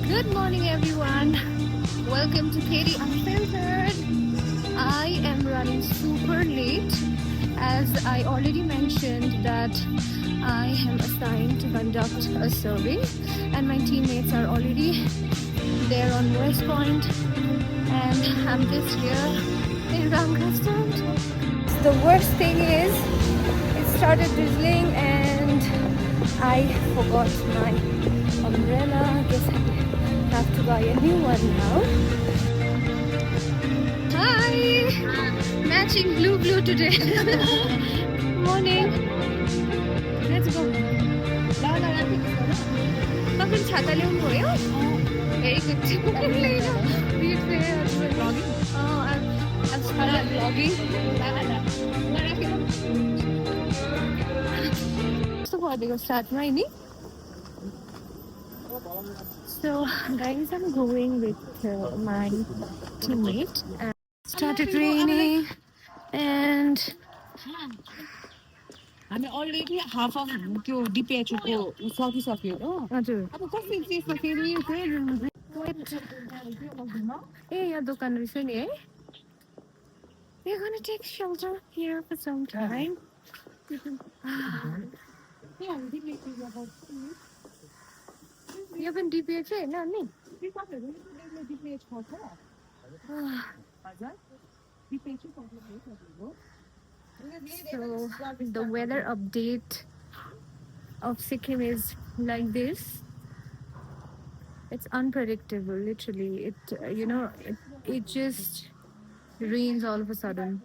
Good morning, everyone. Welcome to Katie Unfiltered. I am running super late as I already mentioned that I am assigned to conduct a survey, and my teammates are already there on West Point, and I'm just here in Ramkrishna. The worst thing is, it started drizzling and I forgot my umbrella. Guess I have to buy a new one now. Hi! Matching blue today. Morning. Let's go. तपाईँ छाता ल्याउनु भयो? Very good. I've started vlogging. कस्तो गरिदिएको स्टार्टमा नि? So guys, I'm going with my teammate and it started raining and हामी already half of त्यो डिपिएचको सकिसक्यो हो हजुर अब कसरी त्यसमा फेरि ए यहाँ दोकान रहेछ नि है We're gonna take shelter here for some time. यो पनि डिपिएच होइन अनि डिपिएच पर्छ हजुर डिपिएच पर्छ So the weather update of Sikkim is like this. It's unpredictable, literally. It just rains all of a sudden.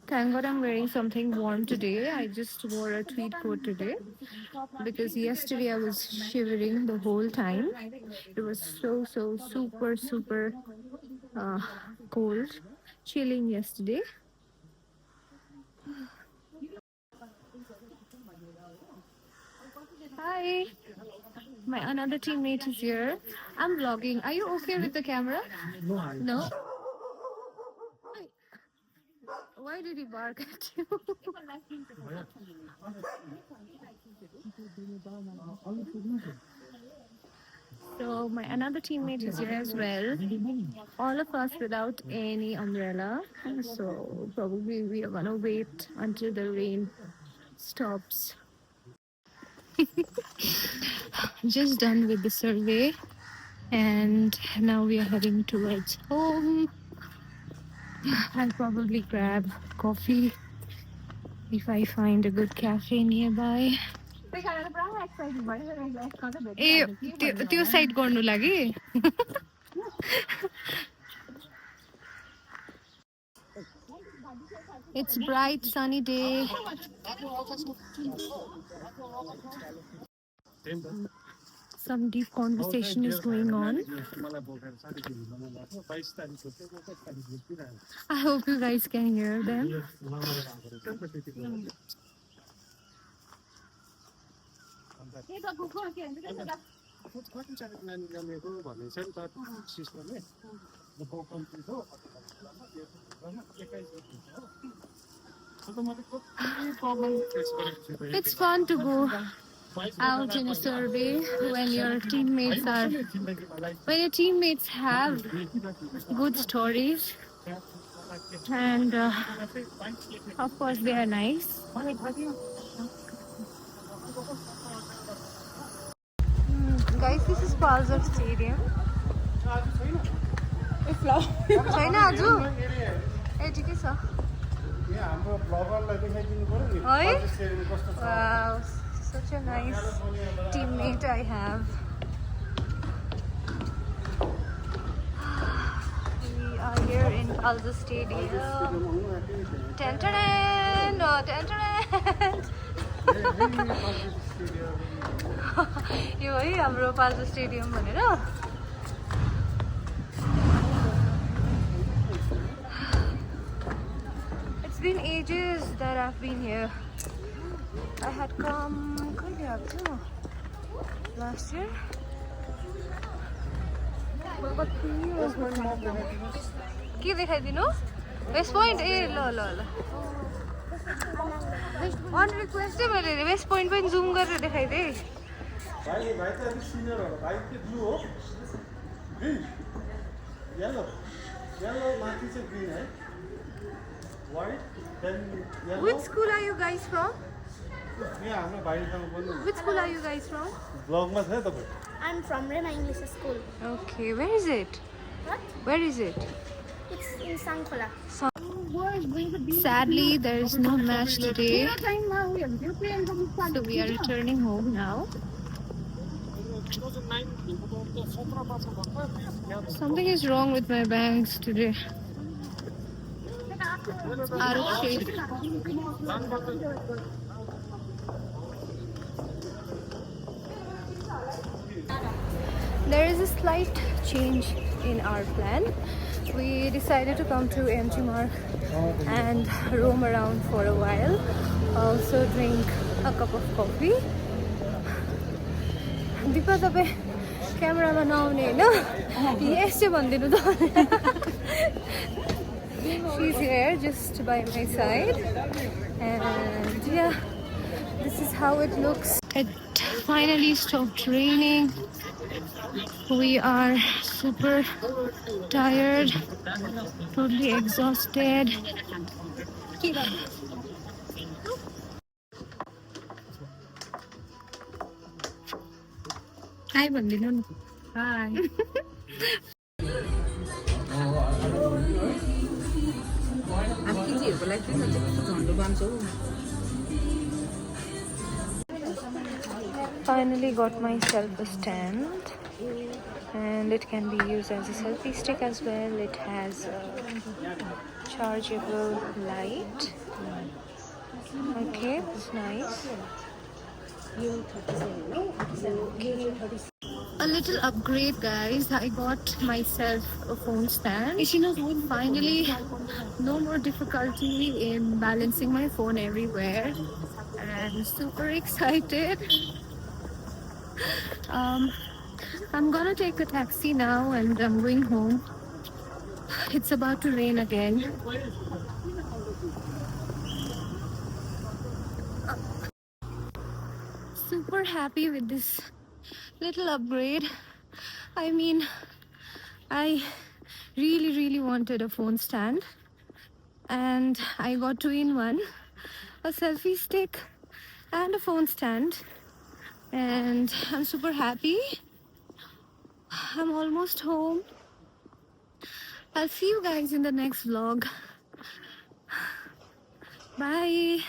Thank God I'm wearing something warm today. I just wore a tweed coat today because yesterday I was shivering the whole time. It was so super cold, chilling yesterday. Hi, my another teammate is here. I'm vlogging. Are you okay with the camera? No. Why did he bark at you? So my another teammate is here as well. All of us without any umbrella. So probably we are gonna wait until the rain stops. Just done with the survey and now we are heading towards home. I'll probably grab coffee if I find a good cafe nearby. ए त्यो side गर्नु लागि It's bright sunny day. Some deep conversation is going on. I hope you guys can hear them. It's fun to go out in a survey when your teammates have good stories and of course they are nice. Guys, this is Palzar Stadium. छैन आज ए ठिकै छ है Wow, such a nice teammate I have. We are here in Palzar Stadium. Tan-tan-tan! Oh, tan-tan-tan! यो है हाम्रो Paljor stadium भनेर It's been ages that I've been here. I had come last year. के देखाइदिनु waste point ए ल अन request मैले waste point पनि जुम गरेर देखाइदिएँ भाइ त अलिक सिनियर होला भाइ के ब्लू हो ग्रिन येलो येलो माथि चाहिँ ग्रिन है white then yellow Which school are you guys from? यहाँ हाम्रो भाइसँग बोल्नु Which school are you guys from? ब्लगमा छ तपाईँ I'm from Rema English School. Okay, where is it? What? Where is it? It's in Sangkola. Sadly, there is no match today, so we are returning home now. Something is wrong with my bangs today. Out of shape. There is a slight change in our plan. We decided to come to MG Mark and roam around for a while. Also drink a cup of coffee. Deepa tapai camera ma naune Hahn yes चाहिँ भन्दिनु त she's here just by my side and yeah, this is how it looks. It finally stopped raining. We are super tired, totally exhausted. Hi, Bandinu. Hi. Finally got myself a stand, and it can be used as a selfie stick as well. It has a chargeable light. Okay, it's nice. A little upgrade, guys. I got myself a phone stand. Finally, no more difficulty in balancing my phone everywhere. And super excited. I'm gonna take a taxi now and I'm going home. It's about to rain again. Super happy with this little upgrade. I mean, I really wanted a phone stand and I got 2 in 1, a selfie stick and a phone stand, and I'm super happy. I'm almost home. I'll see you guys in the next vlog. Bye.